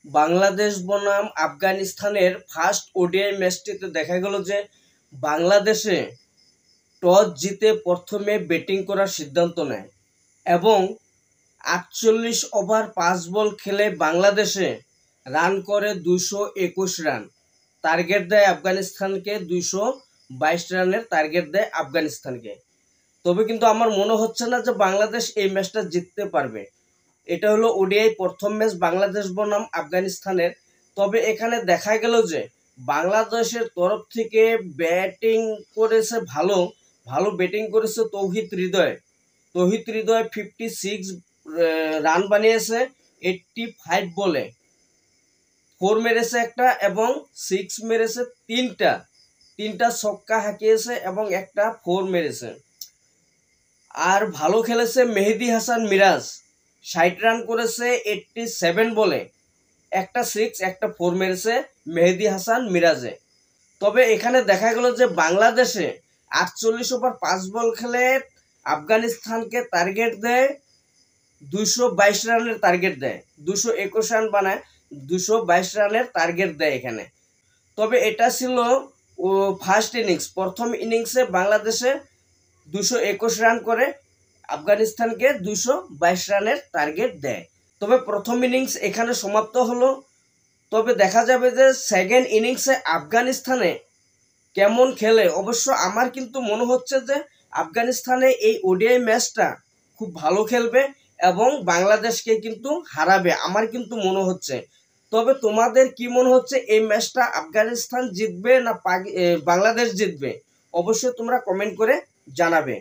বাংলাদেশ বনাম আফগানিস্তানের first ODI ম্যাচটিতে দেখা গেল যে বাংলাদেশে টস জিতে প্রথমে ব্যাটিং করার সিদ্ধান্ত নেয় এবং ৪৮ ওভার ৫ বল খেলে বাংলাদেশে রান করে ২২১ রান। টার্গেট দেয় আফগানিস্তানকে, ২২২ রানের টার্গেট দেয় আফগানিস্তানকে। তবে কিন্তু আমার মনে হচ্ছে না যে বাংলাদেশ এই ম্যাচটা জিততে পারবে। এটা হলো ওডিআই প্রথম ম্যাচ বাংলাদেশ বনাম আফগানিস্তানের। তবে এখানে দেখা গেল যে বাংলাদেশের তরফ থেকে ব্যাটিং করেছে ভালো ব্যাটিং করেছে তৌহিদ হৃদয়। 56 রান বানিয়েছে 85 বলে, 4 মেরেছে একটা এবং 6 মেরেছে তিনটা ছক্কা হাঁকিয়েছে এবং একটা 4 মেরেছে। আর ভালো খেলেছে মেহেদী হাসান মিরাজ, 60 রান করেছে 87 বলে, একটা 6 একটা 4 মেরেছে মেহেদী হাসান মিরাজে। তবে এখানে দেখা গেল যে বাংলাদেশে ৪৮ ওভার ৫ বল খেলে আফগানিস্তানকে টার্গেট দেয় ২২২ রানের টার্গেট দেয়, ২২১ রান বানায় ২২২ রানের টার্গেট দেয় এখানে। তবে এটা ছিল ফার্স্ট ইনিংস। প্রথম ইনিংসে বাংলাদেশে ২২১ রান করে আফগানিস্তানকে ২২২ রানের টার্গেট দেয়। তবে প্রথম ইনিংস এখানে সমাপ্ত হলো। তবে দেখা যাবে যে সেকেন্ড ইনিংসে আফগানিস্তানে কেমন খেলে। অবশ্য আমার কিন্তু মনে হচ্ছে যে আফগানিস্তানে এই ওডিআই ম্যাচটা খুব ভালো খেলবে এবং বাংলাদেশকে কিন্তু হারাবে, আমার কিন্তু মনে হচ্ছে। তবে তোমাদের কি মনে হচ্ছে, এই ম্যাচটা আফগানিস্তান জিতবে না বাংলাদেশ জিতবে? অবশ্যই তোমরা কমেন্ট করে জানাবে।